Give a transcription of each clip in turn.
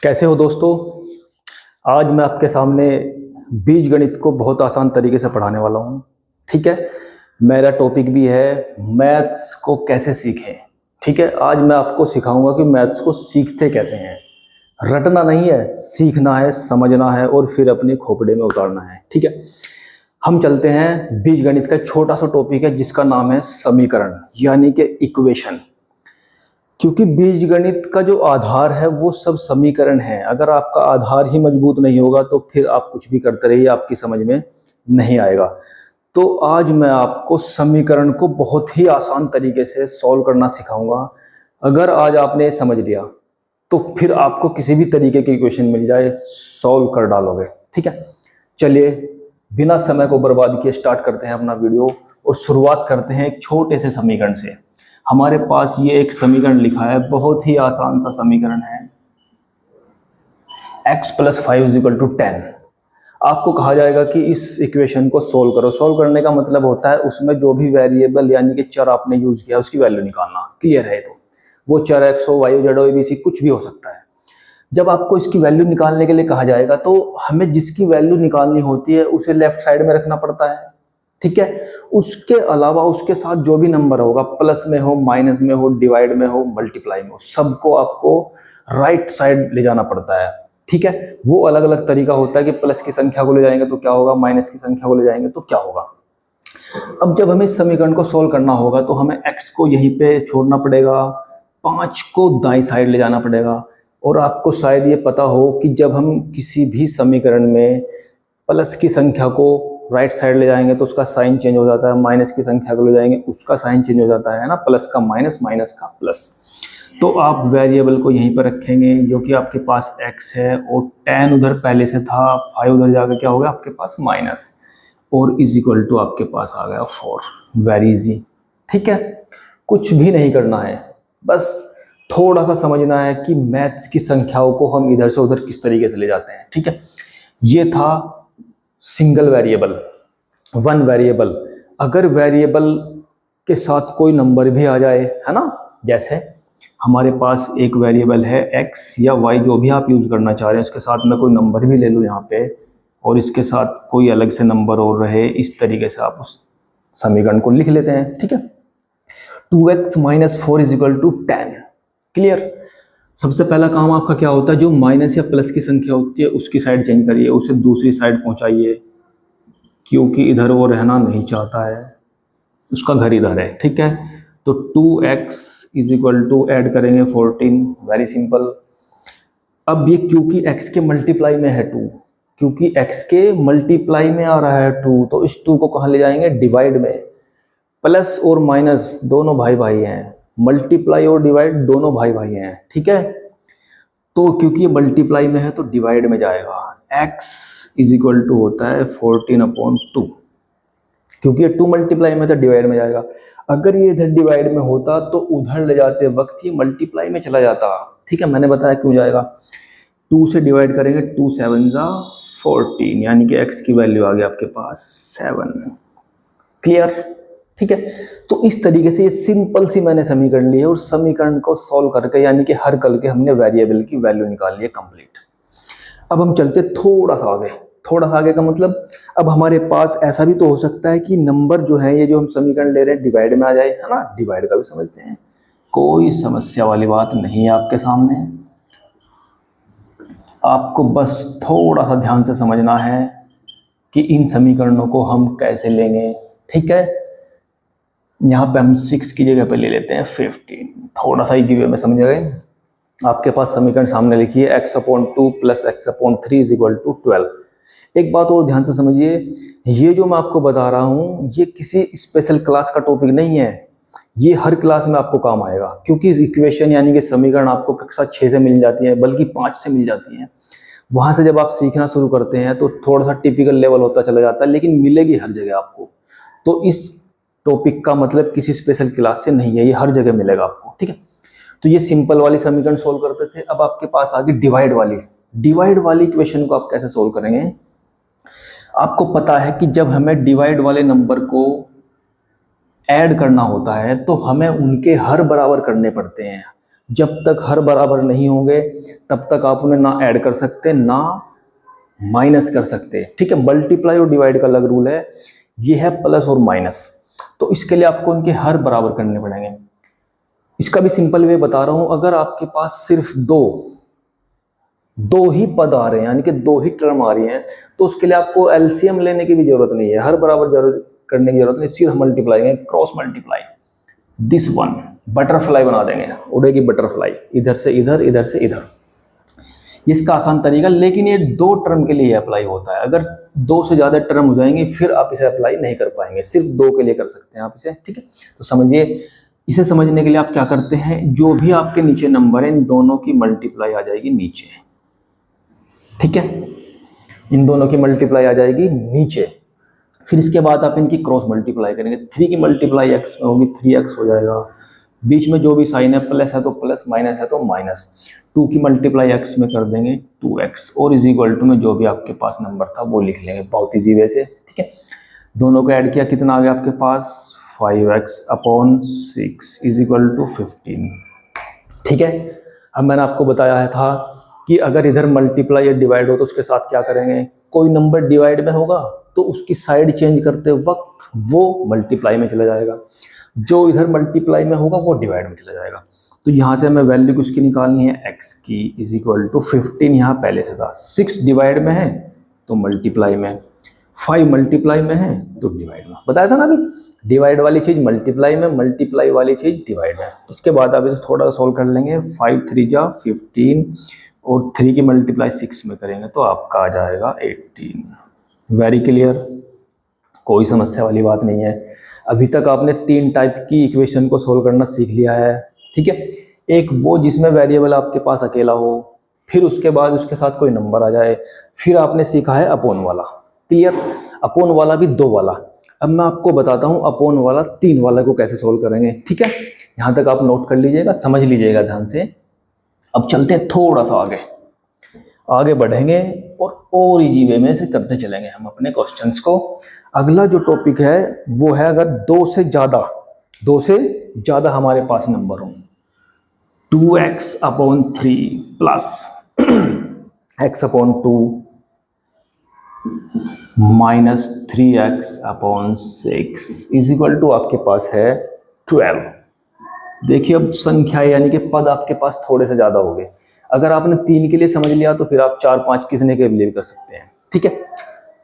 कैसे हो दोस्तों। आज मैं आपके सामने बीज गणित को बहुत आसान तरीके से पढ़ाने वाला हूँ। ठीक है, मेरा टॉपिक भी है मैथ्स को कैसे सीखें। ठीक है, आज मैं आपको सिखाऊंगा कि मैथ्स को सीखते कैसे हैं। रटना नहीं है, सीखना है, समझना है और फिर अपने खोपड़े में उतारना है। ठीक है, हम चलते हैं। बीज गणित का छोटा सा टॉपिक है जिसका नाम है समीकरण यानी कि इक्वेशन। क्योंकि बीजगणित का जो आधार है वो सब समीकरण है। अगर आपका आधार ही मजबूत नहीं होगा तो फिर आप कुछ भी करते रहिए, आपकी समझ में नहीं आएगा। तो आज मैं आपको समीकरण को बहुत ही आसान तरीके से सॉल्व करना सिखाऊंगा। अगर आज आपने समझ लिया तो फिर आपको किसी भी तरीके की इक्वेशन मिल जाए सॉल्व कर डालोगे। ठीक है, चलिए बिना समय को बर्बाद किए स्टार्ट करते हैं अपना वीडियो और शुरुआत करते हैं एक छोटे से समीकरण से। हमारे पास ये एक समीकरण लिखा है, बहुत ही आसान सा समीकरण है, x + 5 = 10। आपको कहा जाएगा कि इस इक्वेशन को सोल्व करो। सोल्व करने का मतलब होता है उसमें जो भी वेरिएबल यानी कि चर आपने यूज किया उसकी वैल्यू निकालना। क्लियर है? तो वो चर x हो, y हो, z हो, abc कुछ भी हो सकता है। जब आपको इसकी वैल्यू निकालने के लिए कहा जाएगा तो हमें जिसकी वैल्यू निकालनी होती है उसे लेफ्ट साइड में रखना पड़ता है। ठीक है, उसके अलावा उसके साथ जो भी नंबर होगा, प्लस में हो, माइनस में हो, डिवाइड में हो, मल्टीप्लाई में हो, सबको आपको राइट साइड ले जाना पड़ता है। ठीक है, वो अलग अलग तरीका होता है कि प्लस की संख्या को ले जाएंगे तो क्या होगा, माइनस की संख्या को ले जाएंगे तो क्या होगा। अब जब हमें इस समीकरण को सोल्व करना होगा तो हमें x को यहीं पे छोड़ना पड़ेगा, 5 को दाईं साइड ले जाना पड़ेगा। और आपको शायद ये पता हो कि जब हम किसी भी समीकरण में प्लस की संख्या को राइट साइड ले जाएंगे तो उसका साइन चेंज हो जाता है, माइनस की संख्या को ले जाएंगे उसका साइन चेंज हो जाता है ना, प्लस का माइनस, माइनस का प्लस। तो आप वेरिएबल को यहीं पर रखेंगे जो कि आपके पास x है और 10 उधर पहले से था, 5 उधर जाकर क्या हो गया आपके पास माइनस, और इज इक्वल टू आपके पास आ गया 4। Very easy. ठीक है, कुछ भी नहीं करना है, बस थोड़ा सा समझना है कि मैथ्स की संख्याओं को हम इधर से उधर किस तरीके से ले जाते हैं। ठीक है, ये था सिंगल वेरिएबल, वन वेरिएबल। अगर वेरिएबल के साथ कोई नंबर भी आ जाए, है ना, जैसे हमारे पास एक वेरिएबल है x या y, जो भी आप यूज करना चाह रहे हैं, उसके साथ मैं कोई नंबर भी ले लूँ यहाँ पे और इसके साथ कोई अलग से नंबर और रहे, इस तरीके से आप उस समीकरण को लिख लेते हैं। ठीक है, 2x - 4 = 10। क्लियर? सबसे पहला काम आपका क्या होता है, जो माइनस या प्लस की संख्या होती है उसकी साइड चेंज करिए, उसे दूसरी साइड पहुंचाइए, क्योंकि इधर वो रहना नहीं चाहता है, उसका घर इधर है। ठीक है, तो 2x = ऐड करेंगे 14। Very simple. अब ये क्योंकि x के मल्टीप्लाई में है 2, क्योंकि x के मल्टीप्लाई में आ रहा है 2, तो इस 2 को कहाँ ले जाएंगे, डिवाइड में। प्लस और माइनस दोनों भाई भाई हैं, मल्टीप्लाई और डिवाइड दोनों भाई भाई हैं। ठीक है, तो क्योंकि ये मल्टीप्लाई में है तो डिवाइड में जाएगा। x = होता है 14/2, क्योंकि ये 2 मल्टीप्लाई में तो डिवाइड में जाएगा। अगर ये इधर डिवाइड में होता तो उधर ले जाते वक्त ये मल्टीप्लाई में चला जाता। ठीक है, मैंने बताया क्यों जाएगा। 2 से डिवाइड करेंगे, 2 × 7 = 14, यानी कि x की वैल्यू आ गई आपके पास 7। क्लियर? ठीक है, तो इस तरीके से ये सिंपल सी मैंने समीकरण ली है और समीकरण को सॉल्व करके यानी कि हल करके हमने वेरिएबल की वैल्यू निकाल ली है कंप्लीट। अब हम चलते थोड़ा सा आगे। थोड़ा सा आगे का मतलब, अब हमारे पास ऐसा भी तो हो सकता है कि नंबर जो है ये जो हम समीकरण ले रहे हैं डिवाइड में आ जाए, है ना। डिवाइड का भी समझते हैं, कोई समस्या वाली बात नहीं है आपके सामने। आपको बस थोड़ा सा ध्यान से समझना है कि इन समीकरणों को हम कैसे लेंगे। ठीक है, यहाँ पे हम 6 की जगह पे ले लेते हैं 15, थोड़ा सा इजी वे में समझ गए। आपके पास समीकरण सामने लिखिए, x/2 + x/3 = 12। एक बात और ध्यान से समझिए, ये जो मैं आपको बता रहा हूँ ये किसी स्पेशल क्लास का टॉपिक नहीं है, ये हर क्लास में आपको काम आएगा। क्योंकि इक्वेशन यानी कि समीकरण आपको कक्षा 6 से मिल जाती है, बल्कि 5 से मिल जाती हैं। वहाँ से जब आप सीखना शुरू करते हैं तो थोड़ा सा टिपिकल लेवल होता चला जाता है, लेकिन मिलेगी हर जगह आपको। तो इस टॉपिक का मतलब किसी स्पेशल क्लास से नहीं है, ये हर जगह मिलेगा आपको। ठीक है, तो ये सिंपल वाली समीकरण सोल्व करते थे। अब आपके पास आ गई डिवाइड वाली। डिवाइड वाली इक्वेशन को आप कैसे सोल्व करेंगे। आपको पता है कि जब हमें डिवाइड वाले नंबर को ऐड करना होता है तो हमें उनके हर बराबर करने पड़ते हैं। जब तक हर बराबर नहीं होंगे तब तक आप उन्हें ना ऐड कर सकते ना माइनस कर सकते। ठीक है, मल्टीप्लाई और डिवाइड का अलग रूल है, ये है प्लस और माइनस। तो इसके लिए आपको उनके हर बराबर करने पड़ेंगे। इसका भी सिंपल वे बता रहा हूं, अगर आपके पास सिर्फ दो ही पद आ रहे हैं यानी कि दो ही टर्म आ रही हैं, तो उसके लिए आपको एलसीएम लेने की भी जरूरत नहीं है, हर बराबर जरूरत करने की जरूरत नहीं, सीधा मल्टीप्लाई करेंगे, cross multiply. This one butterfly बना देंगे, उड़ेगी बटरफ्लाई, इधर से इधर, इधर से इधर। इसका आसान तरीका, लेकिन ये दो टर्म के लिए अप्लाई होता है। अगर दो से ज्यादा टर्म हो जाएंगे फिर आप इसे अप्लाई नहीं कर पाएंगे, सिर्फ दो के लिए कर सकते हैं आप इसे। ठीक है, तो समझिए, इसे समझने के लिए आप क्या करते हैं, जो भी आपके नीचे नंबर है इन दोनों की मल्टीप्लाई आ जाएगी नीचे। ठीक है, इन दोनों की मल्टीप्लाई आ जाएगी नीचे, फिर इसके बाद आप इनकी क्रॉस मल्टीप्लाई करेंगे। 3 की मल्टीप्लाई एक्स में होगी, 3x हो जाएगा, बीच में जो भी साइन है प्लस है तो प्लस, माइनस है तो माइनस। 2 की मल्टीप्लाई एक्स में कर देंगे 2x, और इज इक्वल टू में जो भी आपके पास नंबर था वो लिख लेंगे, बहुत ईजी वे से। ठीक है, दोनों को ऐड किया, कितना आ गया आपके पास 5x upon 6 is equal to 15। ठीक है, अब मैंने आपको बताया था कि अगर इधर मल्टीप्लाई या डिवाइड हो तो उसके साथ क्या करेंगे, कोई नंबर डिवाइड में होगा तो उसकी साइड चेंज करते वक्त वो मल्टीप्लाई में चला जाएगा, जो इधर मल्टीप्लाई में होगा वो डिवाइड में चला जाएगा। तो यहाँ से हमें वैल्यू किसकी निकालनी है, x की, इज इक्वल टू 15 यहाँ पहले से था, 6 डिवाइड में है तो मल्टीप्लाई में, 5 मल्टीप्लाई में है तो डिवाइड में, बताया था ना अभी, डिवाइड वाली चीज मल्टीप्लाई में, मल्टीप्लाई वाली चीज डिवाइड में। इसके बाद आप इसे थोड़ा सोल्व कर लेंगे, 5 3 जा 15 और 3 की मल्टीप्लाई 6 में करेंगे तो आपका आ जाएगा 18। वेरी क्लियर, कोई समस्या वाली बात नहीं है। अभी तक आपने 3 टाइप की इक्वेशन को सोल्व करना सीख लिया है। ठीक है, एक वो जिसमें वेरिएबल आपके पास अकेला हो, फिर उसके बाद उसके साथ कोई नंबर आ जाए, फिर आपने सीखा है अपोन वाला। क्लियर, अपोन वाला भी 2 वाला। अब मैं आपको बताता हूं अपोन वाला 3 वाला को कैसे सोल्व करेंगे। ठीक है, यहां तक आप नोट कर लीजिएगा, समझ लीजिएगा ध्यान से। अब चलते हैं थोड़ा सा आगे बढ़ेंगे और इजी वे में से करते चलेंगे हम अपने क्वेश्चंस को। अगला जो टॉपिक है वो है, अगर दो से ज्यादा हमारे पास नंबर हो, 2x upon 3 plus x upon 2 minus 3x upon 6 is equal to आपके पास है 12। देखिए, अब संख्या यानी कि पद आपके पास थोड़े से ज्यादा हो गए। अगर आपने 3 के लिए समझ लिया तो फिर आप 4 5 किसने के लिए भी कर सकते हैं। ठीक है,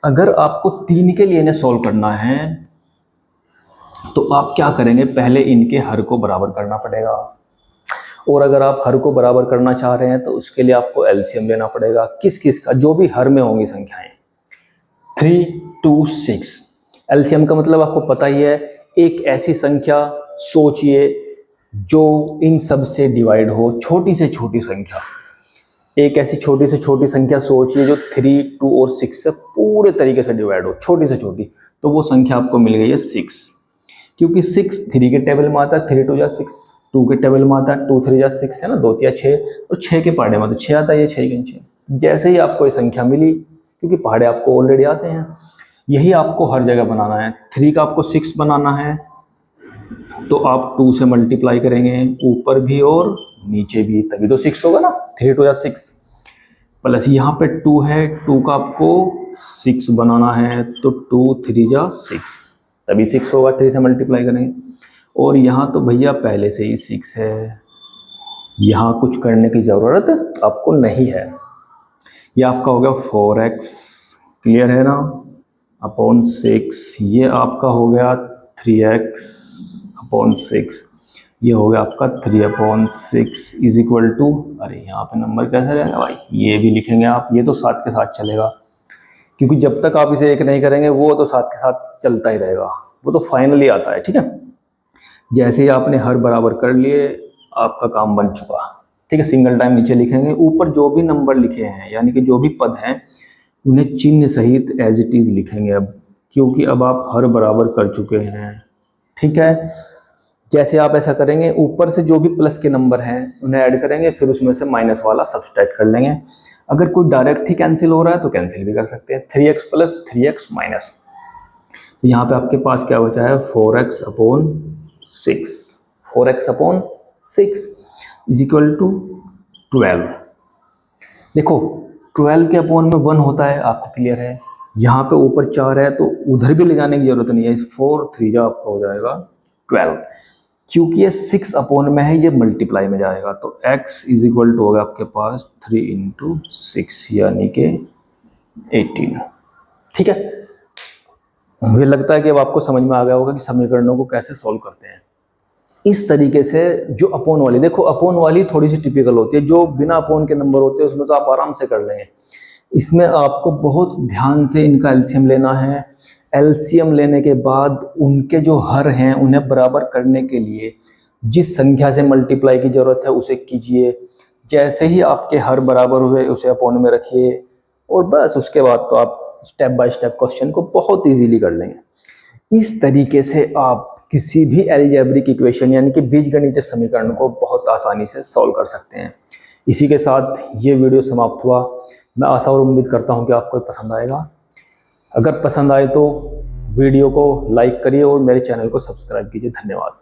अगर आपको 3 के लिए इन्हें सोल्व करना है तो आप क्या करेंगे, पहले इनके हर को बराबर करना पड़ेगा, और अगर आप हर को बराबर करना चाह रहे हैं तो उसके लिए आपको एलसीएम लेना पड़ेगा। किस किस का, जो भी हर में होंगी संख्याएं, 3 2 6। एलसीएम का मतलब आपको पता ही है, एक ऐसी संख्या सोचिए जो इन सब से डिवाइड हो, छोटी से छोटी संख्या। एक ऐसी छोटी से छोटी संख्या सोचिए जो 3 2 और 6 से पूरे तरीके से डिवाइड हो, छोटी से छोटी, तो वो संख्या आपको मिल गई है 6। क्योंकि 6 3 के टेबल में आता है, 3 2 जा 6, 2 के टेबल में आता है, 2 3 जा 6 है ना, 2 3 6, और 6 के पहाड़े में तो 6 आता है, ये 6 के 6। जैसे ही आपको ये संख्या मिली, क्योंकि पहाड़े आपको ऑलरेडी आते हैं, यही आपको हर जगह बनाना है। 3 का आपको 6 बनाना है तो आप 2 से मल्टीप्लाई करेंगे, ऊपर भी और नीचे भी, तभी तो 6 होगा ना। 3 2 जा 6 प्लस यहाँ पे 2 है, 2 का आपको 6 बनाना है तो 2 3 जा 6, तभी 6 होगा, 3 से मल्टीप्लाई करेंगे। और यहाँ तो भैया पहले से ही 6 है, यहाँ कुछ करने की ज़रूरत आपको नहीं है। ये आपका हो गया 4x, क्लियर है ना, अपॉन 6। ये आपका हो गया 3x अपॉन 6, ये हो गया आपका 3 अपॉन 6 इज इक्वल टू, अरे यहाँ पे नंबर कैसे रहेगा भाई, ये भी लिखेंगे आप, ये तो साथ के साथ चलेगा, क्योंकि जब तक आप इसे एक नहीं करेंगे वो तो साथ के साथ चलता ही रहेगा, वो तो फाइनली आता है। ठीक है, जैसे ही आपने हर बराबर कर लिए आपका काम बन चुका। ठीक है, सिंगल टाइम नीचे लिखेंगे, ऊपर जो भी नंबर लिखे हैं यानी कि जो भी पद हैं उन्हें चिन्ह सहित एज इट इज लिखेंगे अब, क्योंकि अब आप हर बराबर कर चुके हैं। ठीक है, जैसे आप ऐसा करेंगे, ऊपर से जो भी प्लस के नंबर हैं उन्हें ऐड करेंगे, फिर उसमें से माइनस वाला सब्सट्रैक्ट कर लेंगे। अगर कोई डायरेक्ट ही कैंसिल हो रहा है तो कैंसिल भी कर सकते हैं, 3x प्लस 3x माइनस, तो यहाँ पे आपके पास क्या बचा है 4x upon 6, 4x upon 6। Is equal to 12। देखो 12 के अपॉन में 1 होता है, आपको क्लियर है। यहाँ पे ऊपर 4 है तो उधर भी ले जाने की जरूरत नहीं है, 4 3 जा आपका हो जाएगा 12। क्योंकि ये 6 अपॉन में है, ये मल्टीप्लाई में जाएगा, तो x इज इक्वल टू होगा आपके पास 3 इंटू 6 यानी कि 18। ठीक है, मुझे लगता है कि अब आपको समझ में आ गया होगा कि समीकरणों को कैसे सॉल्व करते हैं। इस तरीके से जो अपोन वाली, देखो अपोन वाली थोड़ी सी टिपिकल होती है, जो बिना अपोन के नंबर होते हैं उसमें तो आप आराम से कर लेंगे। इसमें आपको बहुत ध्यान से इनका एलसीएम लेना है। एलसीएम लेने के बाद उनके जो हर हैं उन्हें बराबर करने के लिए जिस संख्या से मल्टीप्लाई की जरूरत है उसे कीजिए। जैसे ही आपके हर बराबर हुए उसे अपोन में रखिए और बस उसके बाद तो आप स्टेप बाय स्टेप क्वेश्चन को बहुत इजीली कर लेंगे। इस तरीके से आप किसी भी अलजेब्रिक इक्वेशन यानी कि बीजगणितीय समीकरण को बहुत आसानी से सॉल्व कर सकते हैं। इसी के साथ ये वीडियो समाप्त हुआ। मैं आशा और उम्मीद करता हूँ कि आपको पसंद आएगा। अगर पसंद आए तो वीडियो को लाइक करिए और मेरे चैनल को सब्सक्राइब कीजिए। धन्यवाद।